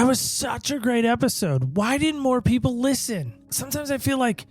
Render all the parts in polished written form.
That was such a great episode. Why didn't more people listen? Sometimes I feel like,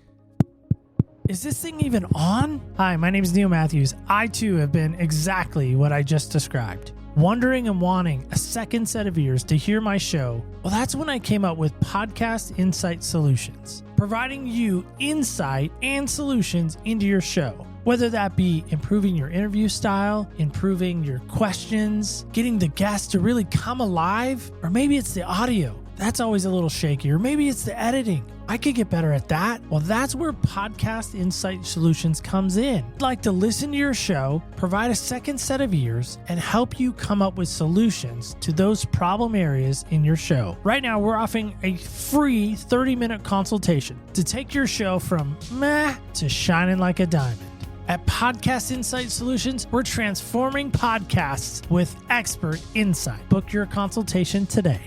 is this thing even on? Hi, my name is Neil Matthews. I too have been exactly what I just described. Wondering and wanting a second set of ears to hear my show. Well, that's when I came up with Podcast Insight Solutions, providing you insight and solutions into your show. Whether that be improving your interview style, improving your questions, getting the guests to really come alive, or maybe it's the audio. That's always a little shaky, or maybe it's the editing. I could get better at that. Well, that's where Podcast Insight Solutions comes in. I'd like to listen to your show, provide a second set of ears, and help you come up with solutions to those problem areas in your show. Right now, we're offering a free 30-minute consultation to take your show from meh to shining like a diamond. At Podcast Insight Solutions, we're transforming podcasts with expert insight. Book your consultation today.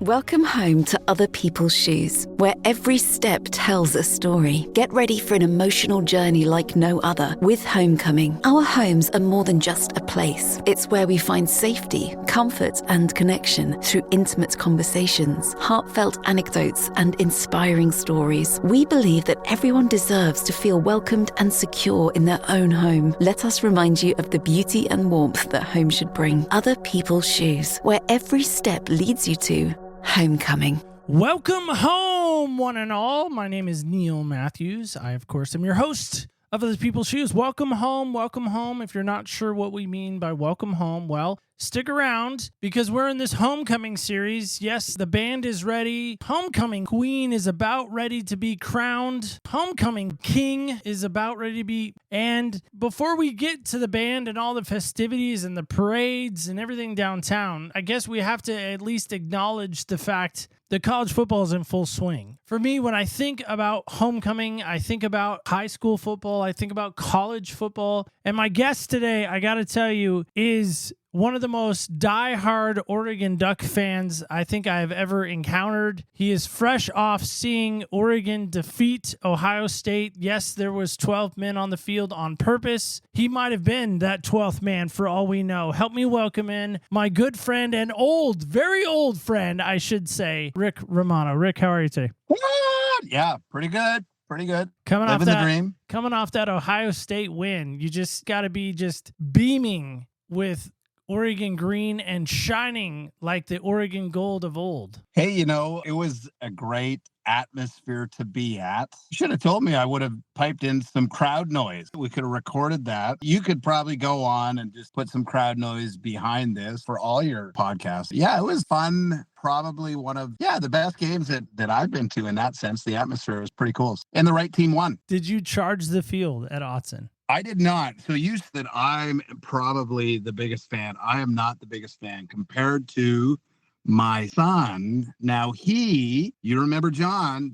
Welcome home to Other People's Shoes, where every step tells a story. Get ready for an emotional journey like no other with Homecoming. Our homes are more than just a place. It's where we find safety, comfort, and connection through intimate conversations, heartfelt anecdotes, and inspiring stories. We believe that everyone deserves to feel welcomed and secure in their own home. Let us remind you of the beauty and warmth that home should bring. Other People's Shoes, where every step leads you to Homecoming. Welcome home, one and all. My name is Neil Matthews. I, of course, am your host of Other People's Shoes. Welcome home. Welcome home. If you're not sure what we mean by welcome home, well, stick around because we're in this Homecoming series. Yes, the band is ready. Homecoming Queen is about ready to be crowned. Homecoming King is about ready to be. And before we get to the band and all the festivities and the parades and everything downtown, I guess we have to at least acknowledge the fact that college football is in full swing. For me, when I think about homecoming, I think about high school football, I think about college football. And my guest today, I got to tell you, is one of the most diehard Oregon Duck fans I think I have ever encountered. He is fresh off seeing Oregon defeat Ohio State. Yes, there was 12 men on the field on purpose. He might have been that 12th man for all we know. Help me welcome in my good friend and old, very old friend, I should say, Rick Romano. Rick, how are you today? Yeah, pretty good. Pretty good. Living the dream. Coming off that Ohio State win, you just got to be just beaming with Oregon green and shining like the Oregon gold of old. Hey, it was a great atmosphere to be at. You should have told me. I would have piped in some crowd noise. We could have recorded that. You could probably go on and just put some crowd noise behind this for all your podcasts. Yeah, it was fun. Probably one of, the best games that I've been to in that sense. The atmosphere was pretty cool. And the right team won. Did you charge the field at Autzen? I did not. So you said I'm probably the biggest fan. I am not the biggest fan compared to my son. Now you remember John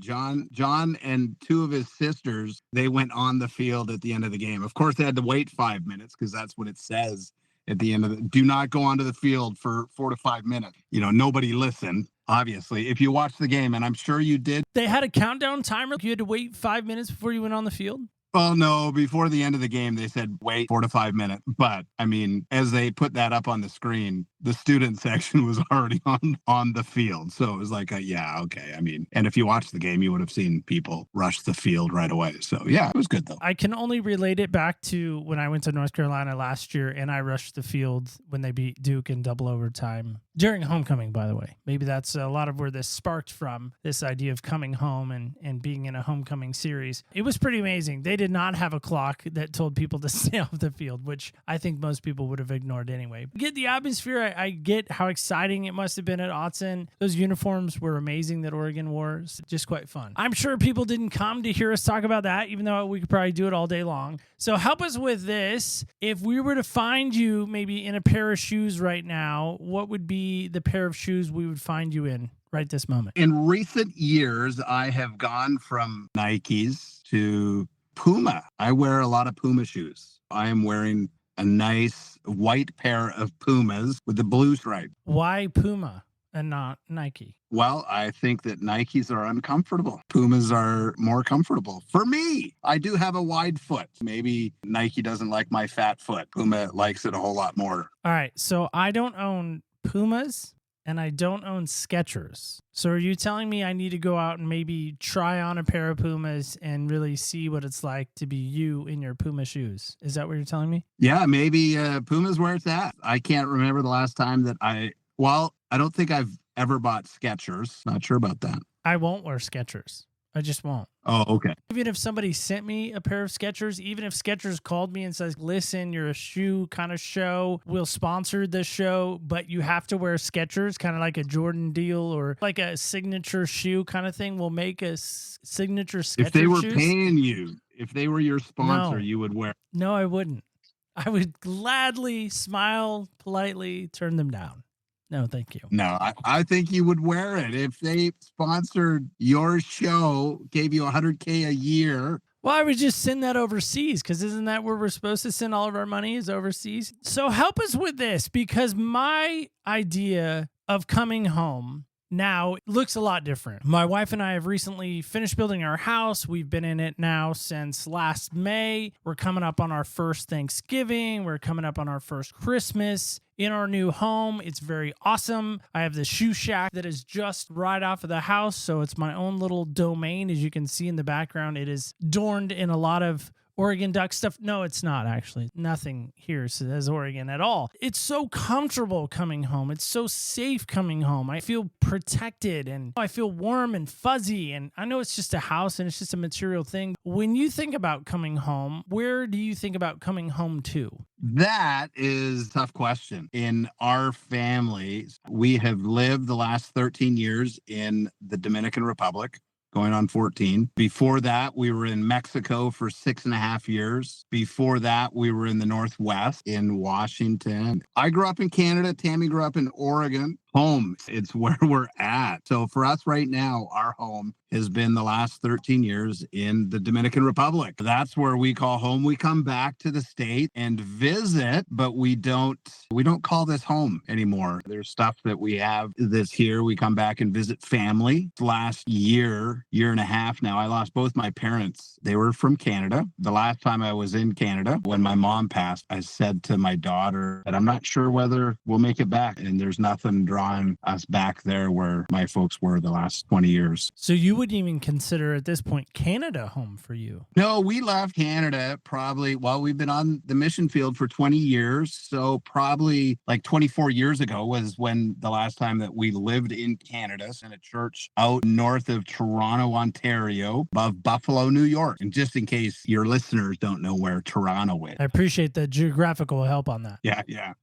and two of his sisters, they went on the field at the end of the game. Of course, they had to wait 5 minutes because that's what it says at the end of it. Do not go onto the field for 4 to 5 minutes. Nobody listened. Obviously, if you watched the game, and I'm sure you did. They had a countdown timer. You had to wait 5 minutes before you went on the field? Well, no, before the end of the game, they said, wait 4 to 5 minutes. But I mean, as they put that up on the screen, the student section was already on the field. So it was like, okay. I mean, and if you watched the game, you would have seen people rush the field right away. So yeah, it was good though. I can only relate it back to when I went to North Carolina last year and I rushed the field when they beat Duke in double overtime during homecoming, by the way. Maybe that's a lot of where this sparked from, this idea of coming home and being in a homecoming series. It was pretty amazing. They did not have a clock that told people to stay off the field, which I think most people would have ignored anyway. Get the atmosphere. I get how exciting it must have been at Autzen. Those uniforms were amazing that Oregon wore. It's just quite fun. I'm sure people didn't come to hear us talk about that, even though we could probably do it all day long. So help us with this. If we were to find you maybe in a pair of shoes right now, what would be the pair of shoes we would find you in right this moment? In recent years, I have gone from Nikes to Puma. I wear a lot of Puma shoes. I am wearing a nice white pair of Pumas with the blue stripe. Why Puma and not Nike? Well, I think that Nikes are uncomfortable. Pumas are more comfortable. For me, I do have a wide foot. Maybe Nike doesn't like my fat foot. Puma likes it a whole lot more. All right. So I don't own Pumas and I don't own Skechers. So are you telling me I need to go out and maybe try on a pair of Pumas and really see what it's like to be you in your Puma shoes? Is that what you're telling me? Yeah, maybe Puma's where it's at. I can't remember the last time that I don't think I've ever bought Skechers. Not sure about that. I won't wear Skechers. I just won't. Oh, okay. Even if somebody sent me a pair of Skechers, even if Skechers called me and says, listen, you're a shoe kind of show, we'll sponsor the show, but you have to wear Skechers, kind of like a Jordan deal or like a signature shoe kind of thing, we'll make a signature Skechers If they were shoes. paying you, if they were your sponsor, you would wear. No, I wouldn't. I would gladly smile, politely turn them down. No, thank you. No, I think you would wear it if they sponsored your show, gave you $100K a year. Well, I would just send that overseas because isn't that where we're supposed to send all of our money is overseas? So help us with this because my idea of coming home now looks a lot different. My wife and I have recently finished building our house. We've been in it now since last May. We're coming up on our first Thanksgiving. We're coming up on our first Christmas in our new home. It's very awesome. I have the shoe shack that is just right off of the house. So it's my own little domain. As you can see in the background, it is adorned in a lot of Oregon Duck stuff. No, it's not actually. Nothing here says Oregon at all. It's so comfortable coming home. It's so safe coming home. I feel protected and I feel warm and fuzzy. And I know it's just a house and it's just a material thing. When you think about coming home, where do you think about coming home to? That is a tough question. In our family, we have lived the last 13 years in the Dominican Republic. Going on 14. Before that, we were in Mexico for 6.5 years. Before that, we were in the Northwest in Washington. I grew up in Canada. Tammy grew up in Oregon. Home, it's where we're at. So for us right now, our home has been the last 13 years in the Dominican Republic. That's where we call home. We come back to the state and visit, but we don't call this home anymore. There's stuff that we have that's here. We come back and visit family. Last year and a half now, I lost both my parents. They were from Canada. The last time I was in Canada, when my mom passed, I said to my daughter that I'm not sure whether we'll make it back. And there's nothing drawing us back there where my folks were the last 20 years. So you wouldn't even consider at this point Canada home for you? No, we left Canada we've been on the mission field for 20 years. So probably like 24 years ago was when the last time that we lived in Canada in a church out north of Toronto, Ontario, above Buffalo, New York. And just in case your listeners don't know where Toronto is. I appreciate the geographical help on that. Yeah.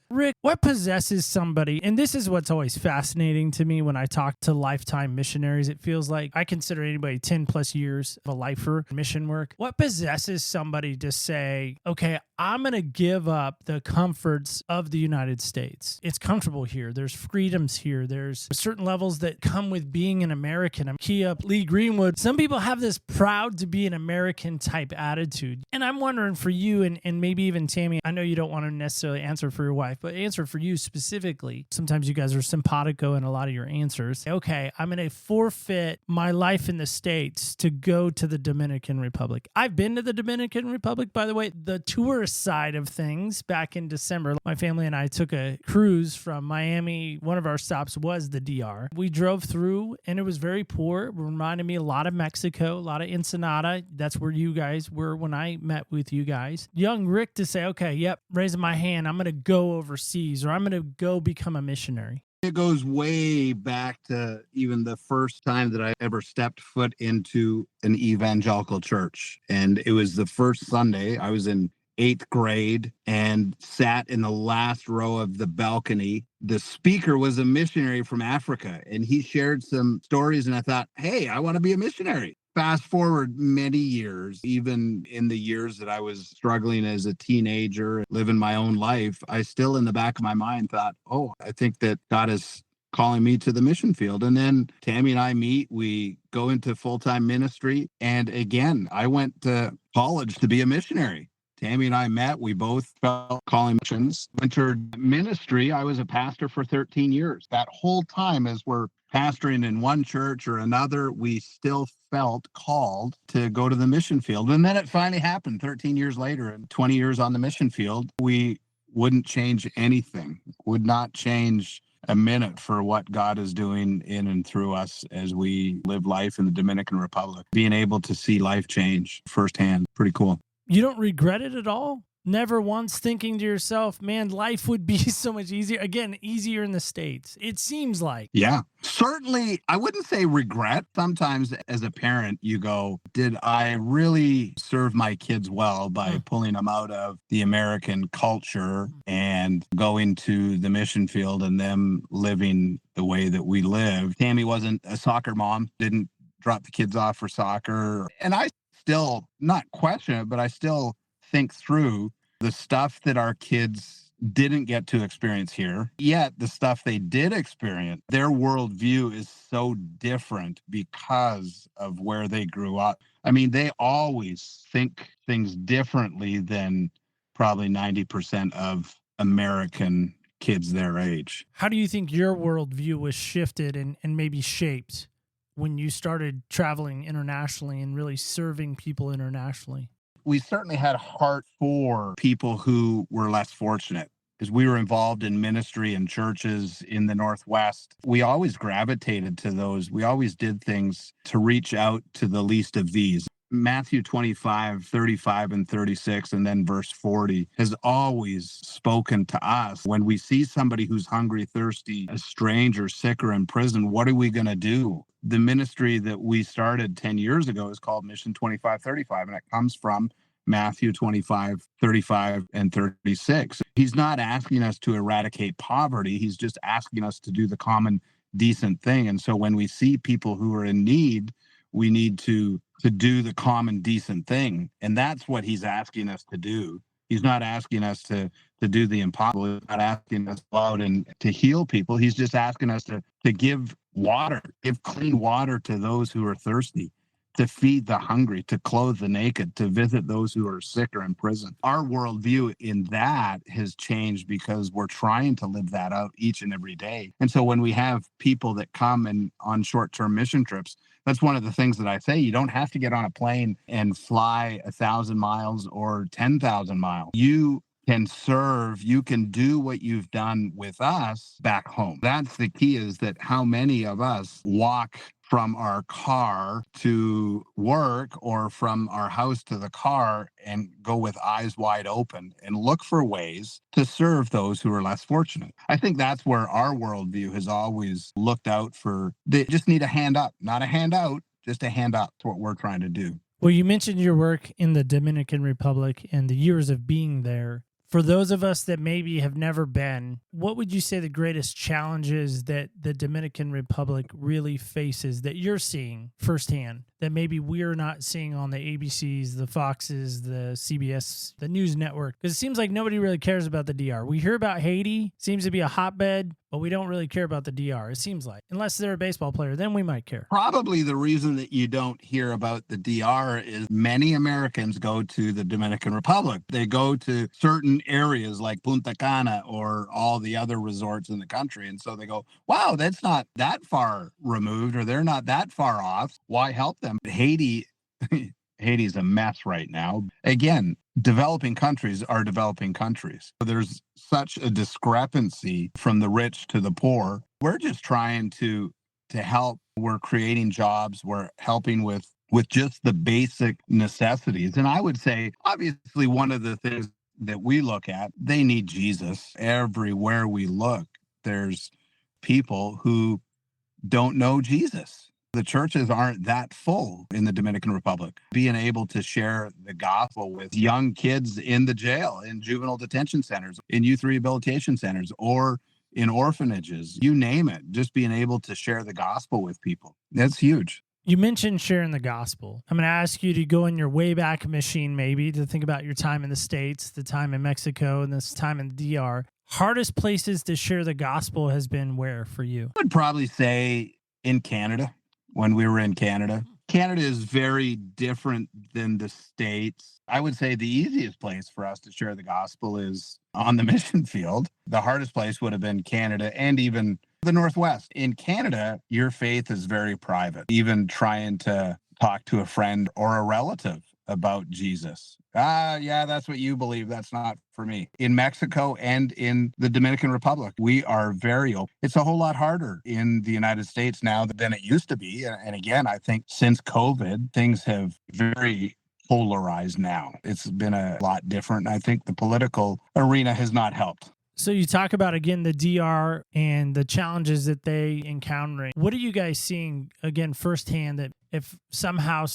Rick, what possesses somebody, and this is what's always fascinating to me when I talk to lifetime missionaries, it feels like I consider anybody 10 plus years of a lifer mission work. What possesses somebody to say, okay, I'm going to give up the comforts of the United States. It's comfortable here. There's freedoms here. There's certain levels that come with being an American. I'm key up Lee Greenwood. Some people have this proud to be an American type attitude. And I'm wondering for you and maybe even Tammy, I know you don't want to necessarily answer for your wife, but answer for you specifically. Sometimes you guys are simpatico in a lot of your answers. Okay, I'm going to forfeit my life in the States to go to the Dominican Republic. I've been to the Dominican Republic, by the way. The tourist side of things, back in December, my family and I took a cruise from Miami. One of our stops was the DR. We drove through and it was very poor. It reminded me a lot of Mexico, a lot of Ensenada. That's where you guys were when I met with you guys. Young Rick to say, okay, yep, raising my hand, I'm going to go overseas or I'm going to go become a missionary. It goes way back to even the first time that I ever stepped foot into an evangelical church. And it was the first Sunday. I was in 8th grade and sat in the last row of the balcony. The speaker was a missionary from Africa, and he shared some stories. And I thought, hey, I want to be a missionary. Fast forward many years, even in the years that I was struggling as a teenager, living my own life, I still in the back of my mind thought, oh, I think that God is calling me to the mission field. And then Tammy and I meet, we go into full-time ministry. And again, I went to college to be a missionary. Tammy and I met. We both felt calling missions. Entered ministry. I was a pastor for 13 years. That whole time as we're pastoring in one church or another, we still felt called to go to the mission field. And then it finally happened 13 years later and 20 years on the mission field. We wouldn't change anything, would not change a minute for what God is doing in and through us as we live life in the Dominican Republic. Being able to see life change firsthand, pretty cool. You don't regret it at all? Never once thinking to yourself, man, life would be so much easier. Again, easier in the States. It seems like. Yeah, certainly. I wouldn't say regret. Sometimes as a parent, you go, did I really serve my kids well by pulling them out of the American culture and going to the mission field and them living the way that we live? Tammy wasn't a soccer mom, didn't drop the kids off for soccer. And I still not question it, but I still think through the stuff that our kids didn't get to experience here. Yet the stuff they did experience, their worldview is so different because of where they grew up. I mean, they always think things differently than probably 90% of American kids their age. How do you think your worldview was shifted and maybe shaped when you started traveling internationally and really serving people internationally? We certainly had a heart for people who were less fortunate. As we were involved in ministry and churches in the Northwest, we always gravitated to those. We always did things to reach out to the least of these. Matthew 25, 35, and 36, and then verse 40 has always spoken to us. When we see somebody who's hungry, thirsty, a stranger, sick, or in prison, what are we going to do? The ministry that we started 10 years ago is called Mission 2535, and it comes from Matthew 25, 35, and 36. He's not asking us to eradicate poverty. He's just asking us to do the common, decent thing. And so when we see people who are in need, we need to do the common, decent thing. And that's what he's asking us to do. He's not asking us to do the impossible. He's not asking us to go out and to heal people. He's just asking us to give water, give clean water to those who are thirsty, to feed the hungry, to clothe the naked, to visit those who are sick or in prison. Our worldview in that has changed because we're trying to live that out each and every day. And so when we have people that come and on short-term mission trips, that's one of the things that I say. You don't have to get on a plane and fly 1,000 miles or 10,000 miles. You can serve, you can do what you've done with us back home. That's the key, is that how many of us walk from our car to work or from our house to the car and go with eyes wide open and look for ways to serve those who are less fortunate. I think that's where our worldview has always looked out for. They just need a hand up, not a handout, just a hand up to what we're trying to do. Well, you mentioned your work in the Dominican Republic and the years of being there. For those of us that maybe have never been, what would you say the greatest challenges that the Dominican Republic really faces that you're seeing firsthand that maybe we're not seeing on the ABCs, the Foxes, the CBS, the news network? Because it seems like nobody really cares about the DR. We hear about Haiti, seems to be a hotbed, but we don't really care about the DR, it seems like. Unless they're a baseball player, then we might care. Probably the reason that you don't hear about the DR is many Americans go to the Dominican Republic. They go to certain areas like Punta Cana or all the other resorts in the country. And so they go, wow, that's not that far removed, or they're not that far off. Why help them? Haiti's a mess right now. Again, developing countries are developing countries. There's such a discrepancy from the rich to the poor. We're just trying to help. We're creating jobs. We're helping with just the basic necessities. And I would say, obviously, one of the things that we look at, they need Jesus. Everywhere we look, there's people who don't know Jesus. The churches aren't that full in the Dominican Republic. Being able to share the gospel with young kids in the jail, in juvenile detention centers, in youth rehabilitation centers, or in orphanages, you name it, just being able to share the gospel with people. That's huge. You mentioned sharing the gospel. I'm going to ask you to go in your Wayback Machine, maybe, to think about your time in the States, the time in Mexico, and this time in the DR. Hardest places to share the gospel has been where for you? I would probably say in Canada, when we were in Canada. Canada is very different than the States. I would say the easiest place for us to share the gospel is on the mission field. The hardest place would have been Canada and even the Northwest. In Canada, your faith is very private. Even trying to talk to a friend or a relative about Jesus. Yeah, that's what you believe. That's not for me. In Mexico and in the Dominican Republic, we are very open. It's a whole lot harder in the United States now than it used to be. And again, I think since COVID, things have very polarized now. It's been a lot different. And I think the political arena has not helped. So you talk about, again, the DR and the challenges that they encountering. What are you guys seeing, again, firsthand, that if somehow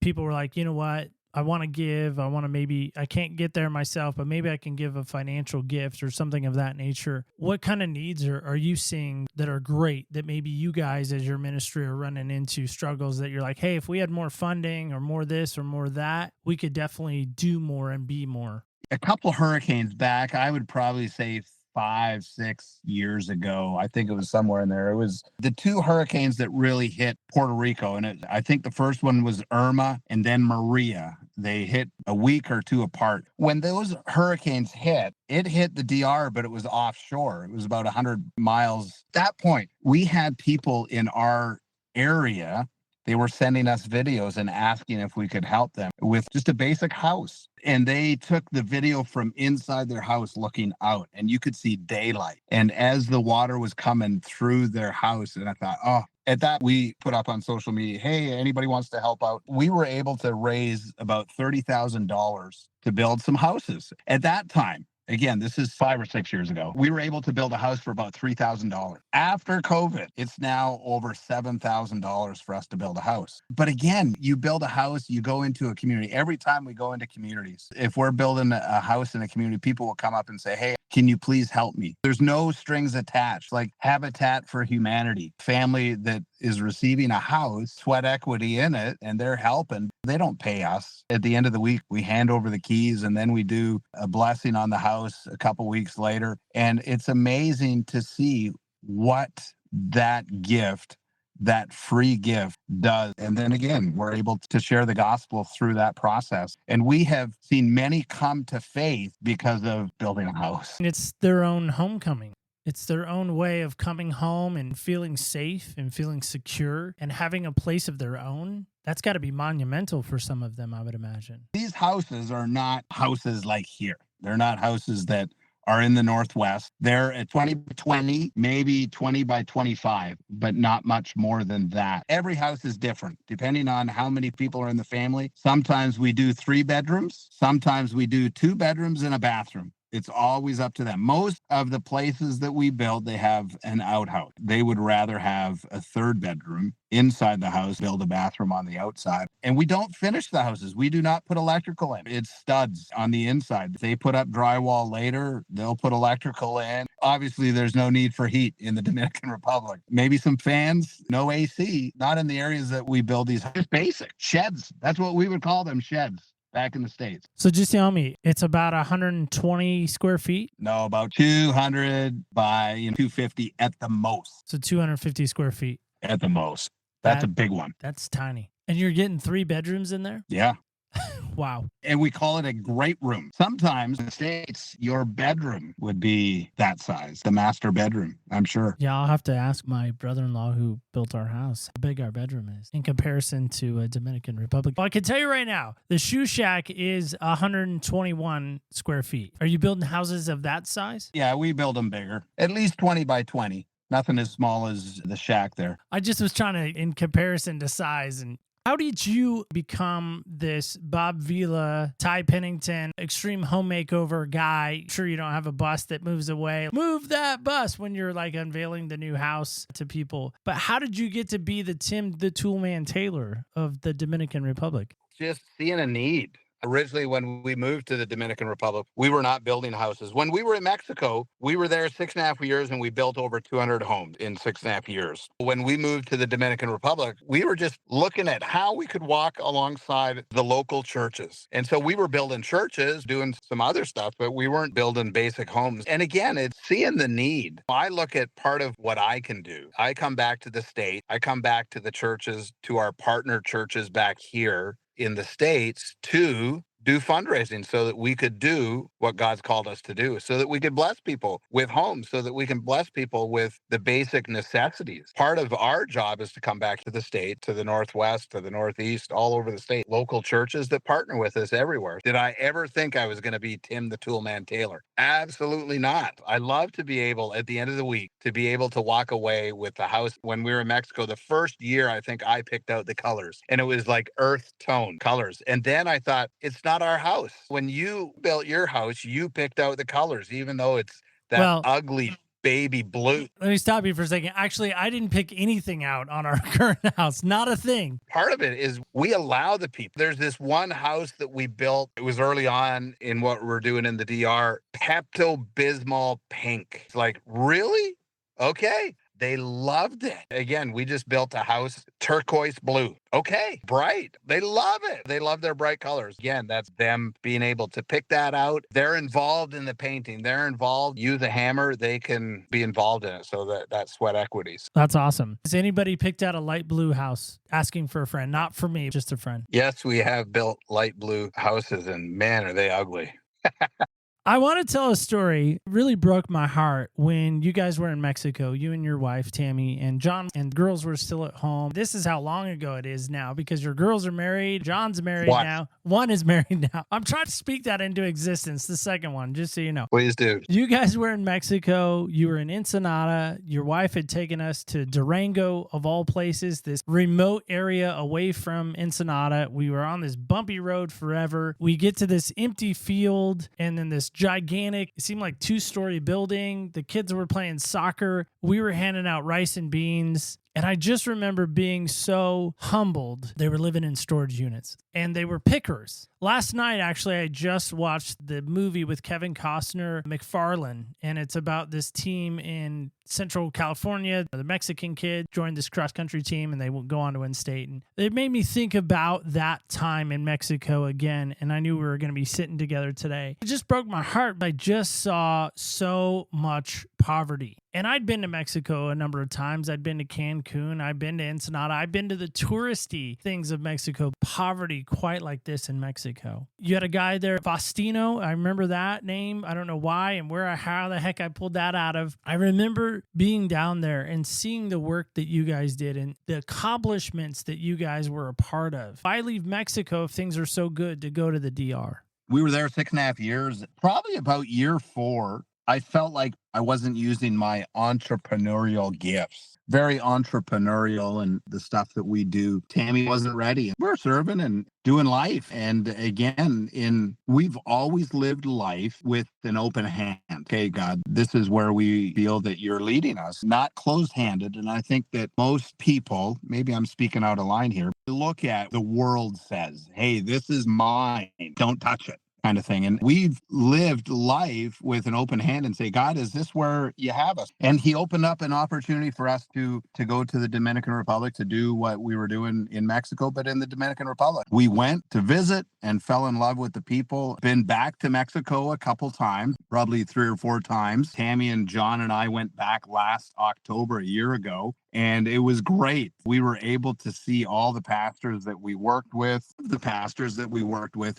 people were like, you know what, I want to give, I can't get there myself, but maybe I can give a financial gift or something of that nature. What kind of needs are you seeing that are great, that maybe you guys as your ministry are running into struggles that you're like, hey, if we had more funding or more this or more that, we could definitely do more and be more? A couple hurricanes back, I would probably say 5, 6 years ago. I think it was somewhere in there. It was the two hurricanes that really hit Puerto Rico. And I think the first one was Irma and then Maria. They hit a week or two apart. When those hurricanes hit, it hit the DR, but it was offshore. It was about 100 miles. At that point, we had people in our area. They were sending us videos and asking if we could help them with just a basic house. And they took the video from inside their house looking out, and you could see daylight. And as the water was coming through their house, and I thought, at that, we put up on social media, hey, anybody wants to help out? We were able to raise about $30,000 to build some houses. At that time, again, this is 5 or 6 years ago, we were able to build a house for about $3,000. After COVID, it's now over $7,000 for us to build a house. But again, you build a house, you go into a community. Every time we go into communities, if we're building a house in a community, people will come up and say, hey, can you please help me? There's no strings attached, like Habitat for Humanity, family that is receiving a house, sweat equity in it, and they're helping. They don't pay us. At the end of the week, we hand over the keys, and then we do a blessing on the house a couple weeks later. And it's amazing to see what that gift, that free gift does. And then again, we're able to share the gospel through that process. And we have seen many come to faith because of building a house. It's their own homecoming. It's their own way of coming home and feeling safe and feeling secure and having a place of their own. That's got to be monumental for some of them, I would imagine. These houses are not houses like here. They're not houses that are in the Northwest. They're at 20 by 20, maybe 20 by 25, but not much more than that. Every house is different, depending on how many people are in the family. Sometimes we do 3 bedrooms. Sometimes we do 2 bedrooms and a bathroom. It's always up to them. Most of the places that we build, they have an outhouse. They would rather have a 3rd bedroom inside the house, build a bathroom on the outside. And we don't finish the houses. We do not put electrical in. It's studs on the inside. If they put up drywall later, they'll put electrical in. Obviously, there's no need for heat in the Dominican Republic. Maybe some fans, no AC, not in the areas that we build these. Just basic sheds. That's what we would call them, sheds. Back in the States. So just tell me, it's about 120 square feet? No, about 200 by 250 at the most. So 250 square feet. At the most. That's a big one. That's tiny. And you're getting 3 bedrooms in there? Yeah. Wow. And we call it a great room. Sometimes in the States, your bedroom would be that size, the master bedroom, I'm sure. Yeah, I'll have to ask my brother-in-law who built our house how big our bedroom is in comparison to a Dominican Republic. Well, I can tell you right now, the Shoe Shack is 121 square feet. Are you building houses of that size? Yeah, we build them bigger, at least 20 by 20. Nothing as small as the shack there. I just was trying to, in comparison to size. And how did you become this Bob Vila, Ty Pennington, extreme home makeover guy? Sure, you don't have a bus that moves away. Move that bus when you're like unveiling the new house to people. But how did you get to be the Tim the Toolman Taylor of the Dominican Republic? Just seeing a need. Originally, when we moved to the Dominican Republic, we were not building houses. When we were in Mexico, we were there 6.5 years and we built over 200 homes in 6.5 years. When we moved to the Dominican Republic, we were just looking at how we could walk alongside the local churches. And so we were building churches, doing some other stuff, but we weren't building basic homes. And again, it's seeing the need. I look at part of what I can do. I come back to the state. I come back to the churches, to our partner churches back here in the States, to do fundraising so that we could do what God's called us to do, so that we could bless people with homes, so that we can bless people with the basic necessities. Part of our job is to come back to the state, to the Northwest, to the Northeast, all over the state, local churches that partner with us everywhere. Did I ever think I was going to be Tim the Toolman Taylor? Absolutely not. I love to be able, at the end of the week, to be able to walk away with the house. When we were in Mexico, the first year, I think I picked out the colors, and it was like earth tone colors. And then I thought, it's not our house. When you built your house, you picked out the colors, even though it's that ugly baby blue. Let me stop you for a second. Actually, I didn't pick anything out on our current house. Not a thing. Part of it is we allow the people. There's this one house that we built. It was early on in what we're doing in the DR. Pepto-Bismol pink. It's like, really? Okay. They loved it. Again, we just built a house, turquoise blue. Okay, bright. They love it. They love their bright colors. Again, that's them being able to pick that out. They're involved in the painting. They're involved. Use a hammer. They can be involved in it. So that's sweat equities. That's awesome. Has anybody picked out a light blue house asking for a friend? Not for me, just a friend. Yes, we have built light blue houses, and man, are they ugly. I want to tell a story. It really broke my heart when you guys were in Mexico, you and your wife, Tammy, and John, and the girls were still at home. This is how long ago it is now, because your girls are married. John's married now. One is married now. I'm trying to speak that into existence, the second one, just so you know. Please do. You guys were in Mexico. You were in Ensenada. Your wife had taken us to Durango, of all places, this remote area away from Ensenada. We were on this bumpy road forever. We get to this empty field, and then this gigantic, it seemed like 2-story building. The kids were playing soccer. We were handing out rice and beans. And I just remember being so humbled. They were living in storage units and they were pickers. Last night, actually, I just watched the movie with Kevin Costner, McFarlane, and it's about this team in Central California. The Mexican kid joined this cross-country team and they will go on to win state. And it made me think about that time in Mexico again, and I knew we were going to be sitting together today. It just broke my heart. I just saw so much poverty. And I'd been to Mexico a number of times. I'd been to Cancun. I'd been to Ensenada. I've been to the touristy things of Mexico. Poverty quite like this in Mexico. You had a guy there, Faustino. I remember that name. I don't know why and how the heck I pulled that out of. I remember being down there and seeing the work that you guys did and the accomplishments that you guys were a part of. I leave Mexico if things are so good to go to the DR. We were there 6.5 years. Probably about year 4, I felt like I wasn't using my entrepreneurial gifts. Very entrepreneurial and the stuff that we do. Tammy wasn't ready. We're serving and doing life. And again, we've always lived life with an open hand. Okay, God, this is where we feel that you're leading us, not closed-handed. And I think that most people, maybe I'm speaking out of line here, look at the world says, hey, this is mine. Don't touch it. Kind of thing. And we've lived life with an open hand and say, God, is this where you have us? And he opened up an opportunity for us to go to the Dominican Republic to do what we were doing in Mexico, but in the Dominican Republic. We went to visit and fell in love with the people. Been back to Mexico a couple times, probably 3 or 4 times. Tammy and John and I went back last October, a year ago. And it was great. We were able to see all the pastors that we worked with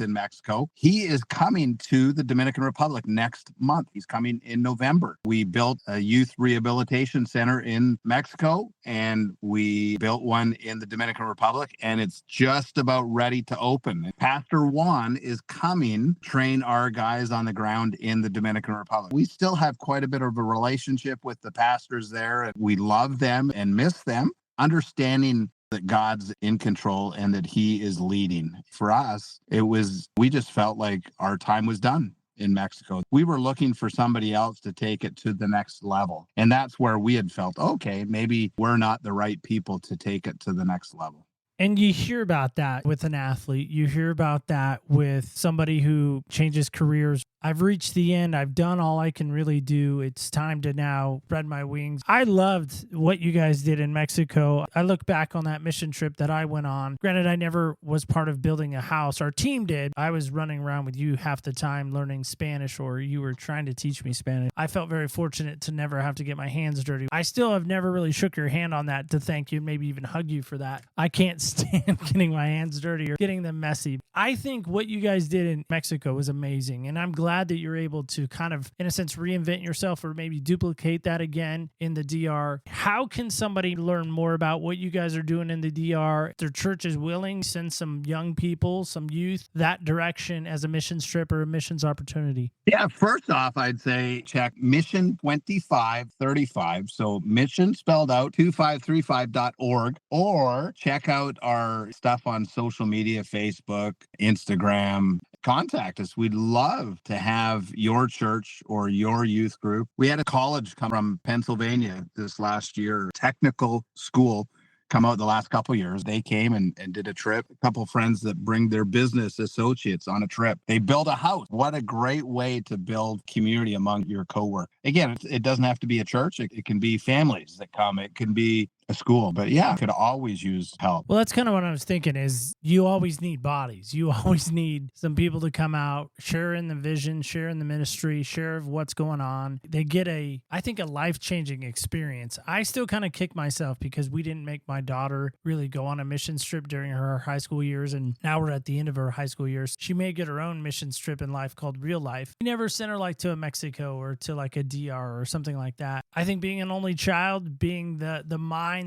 in Mexico. He is coming to the Dominican Republic next month. He's coming in November. We built a youth rehabilitation center in Mexico, and we built one in the Dominican Republic, and it's just about ready to open. Pastor Juan is coming to train our guys on the ground in the Dominican Republic. We still have quite a bit of a relationship with the pastors there, and we love them and miss them, understanding that God's in control and that he is leading. For us, we just felt like our time was done in Mexico. We were looking for somebody else to take it to the next level. And that's where we had felt, okay, maybe we're not the right people to take it to the next level. And you hear about that with an athlete. You hear about that with somebody who changes careers. I've reached the end. I've done all I can really do. It's time to now spread my wings. I loved what you guys did in Mexico. I look back on that mission trip that I went on. Granted, I never was part of building a house. Our team did. I was running around with you half the time learning Spanish, or you were trying to teach me Spanish. I felt very fortunate to never have to get my hands dirty. I still have never really shook your hand on that to thank you, maybe even hug you for that. I can't stand getting my hands dirty or getting them messy. I think what you guys did in Mexico was amazing. And I'm glad that you're able to kind of, in a sense, reinvent yourself or maybe duplicate that again in the DR. How can somebody learn more about what you guys are doing in the DR? If their church is willing, send some young people, some youth that direction as a missions trip or a missions opportunity. Yeah, first off, I'd say check Mission 2535. So mission spelled out 2535.org, or check out our stuff on social media, Facebook, Instagram. Contact us. We'd love to have your church or your youth group. We had a college come from Pennsylvania this last year, technical school, come out the last couple of years. They came and did a trip. A couple of friends that bring their business associates on a trip. They build a house. What a great way to build community among your coworkers. Again, it doesn't have to be a church. It can be families that come. It can be a school, but yeah, could always use help. Well, that's kind of what I was thinking is you always need bodies. You always need some people to come out, share in the vision, share in the ministry, share of what's going on. They get I think a life-changing experience. I still kind of kick myself because we didn't make my daughter really go on a mission trip during her high school years. And now we're at the end of her high school years. She may get her own mission trip in life called real life. We never sent her like to a Mexico or to like a DR or something like that. I think being an only child, being the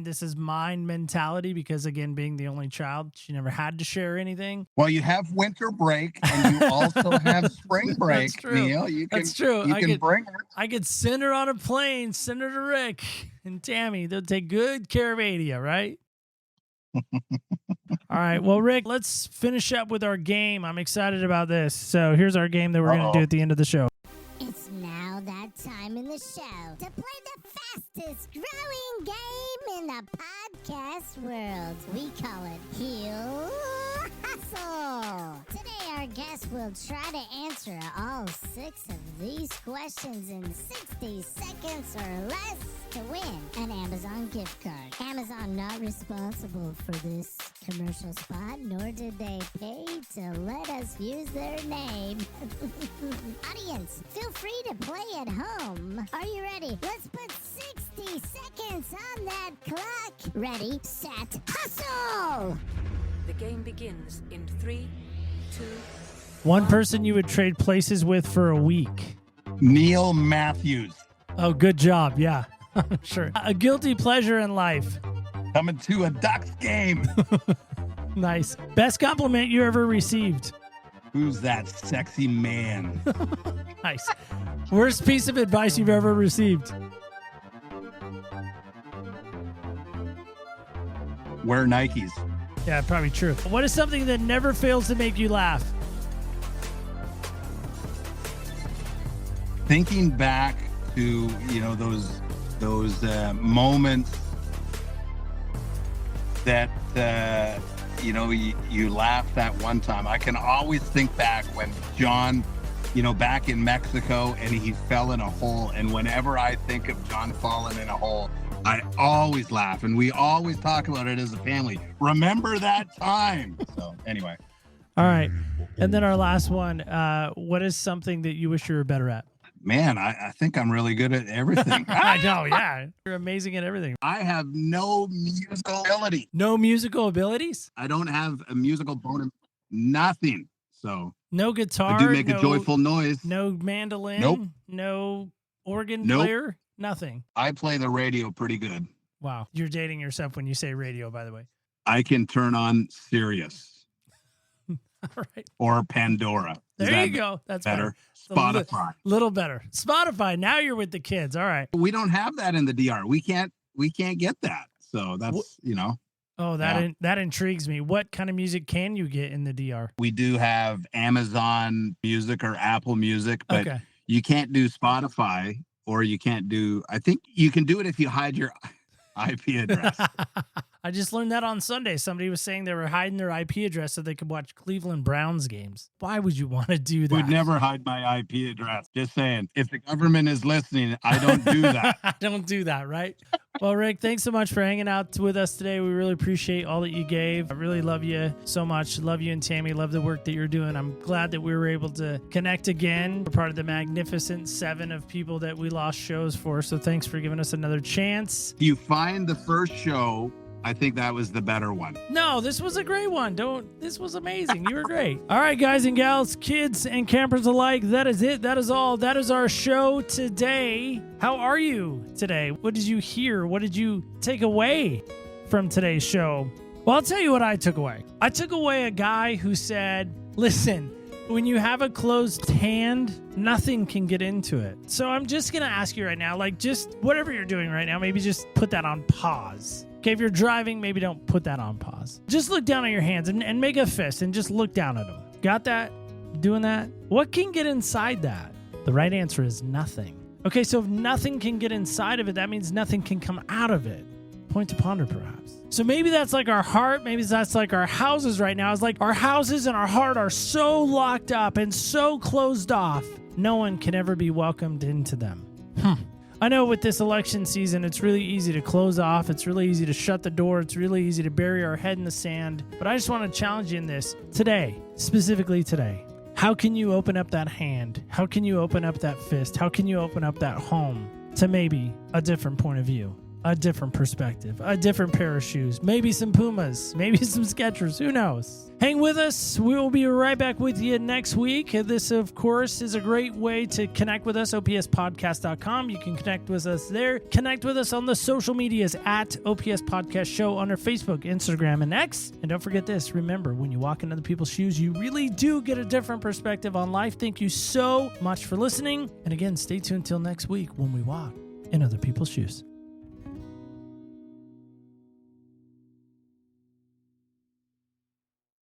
this is mine mentality, because again, being the only child, she never had to share anything. Well, you have winter break and you also have spring break. That's true. Neil. That's true. You can bring her. I could send her on a plane, send her to Rick and Tammy. They'll take good care of Adia, right? All right. Well, Rick, let's finish up with our game. I'm excited about this. So here's our game that we're going to do at the end of the show. It's now that time in the show to play the fastest growing game in the podcast world. We call it Heel Hustle. Today our guest will try to answer all 6 of these questions in 60 seconds or less to win an Amazon gift card. Amazon not responsible for this commercial spot, nor did they pay to let us use their name. Audience, feel free to play at home. Are you ready? Let's put 60 seconds on that clock. Ready, set, hustle! The game begins in 3, 2. One person you would trade places with for a week. Neil Matthews. Oh, good job. Yeah, sure. A guilty pleasure in life. Coming to a Ducks game. Nice. Best compliment you ever received. Who's that sexy man? Nice. Worst piece of advice you've ever received. Wear Nikes. Yeah, probably true. What is something that never fails to make you laugh? Thinking back to, those moments that, you laughed that one time. I can always think back when John, back in Mexico and he fell in a hole. And whenever I think of John falling in a hole, I always laugh. And we always talk about it as a family. Remember that time. So anyway. All right. And then our last one. What is something that you wish you were better at? Man, I think I'm really good at everything. I know, yeah. You're amazing at everything. I have no musical ability. No musical abilities? I don't have a musical bone. Nothing. So no guitar. I do make a joyful noise. No mandolin. Nope. No organ Nope. player. Nothing. I play the radio pretty good. Wow. You're dating yourself when you say radio, by the way. I can turn on Sirius. All right. Or Pandora. There you go. That's better. Better. Spotify. Little better. Spotify. Now you're with the kids. All right. We don't have that in the DR. We can't get that. So that's, Oh, that intrigues me. What kind of music can you get in the DR? We do have Amazon Music or Apple Music, but okay. You can't do Spotify, or you can't do, I think you can do it if you hide your IP address. I just learned that on Sunday. Somebody was saying they were hiding their IP address so they could watch Cleveland Browns games. Why would you want to do that? Would never hide my IP address. Just saying, if the government is listening, I don't do that. I don't do that, right? Well, Rick, thanks so much for hanging out with us today. We really appreciate all that you gave. I really love you so much. Love you and Tammy. Love the work that you're doing. I'm glad that we were able to connect again. We're part of the magnificent 7 of people that we lost shows for. So thanks for giving us another chance. You find the first show I think that was the better one. No, this was a great one. This was amazing. You were great. All right, guys and gals, kids and campers alike, that is it. That is all. That is our show today. How are you today? What did you hear? What did you take away from today's show? Well, I'll tell you what I took away. I took away a guy who said, listen, when you have a closed hand, nothing can get into it. So I'm just going to ask you right now, like just whatever you're doing right now, maybe just put that on pause. Okay, if you're driving, maybe don't put that on pause. Just look down at your hands and make a fist and just look down at them. Got that? Doing that? What can get inside that? The right answer is nothing. Okay, so if nothing can get inside of it, that means nothing can come out of it. Point to ponder, perhaps. So maybe that's like our heart. Maybe that's like our houses right now. It's like our houses and our heart are so locked up and so closed off, no one can ever be welcomed into them. I know with this election season, it's really easy to close off. It's really easy to shut the door. It's really easy to bury our head in the sand. But I just want to challenge you in this today, specifically today. How can you open up that hand? How can you open up that fist? How can you open up that home to maybe a different point of view? A different perspective, a different pair of shoes, maybe some Pumas, maybe some Skechers, who knows? Hang with us. We will be right back with you next week. This, of course, is a great way to connect with us, opspodcast.com. You can connect with us there. Connect with us on the social medias at OPS Podcast Show on our Facebook, Instagram, and X. And don't forget this. Remember, when you walk into the people's shoes, you really do get a different perspective on life. Thank you so much for listening. And again, stay tuned till next week when we walk in other people's shoes.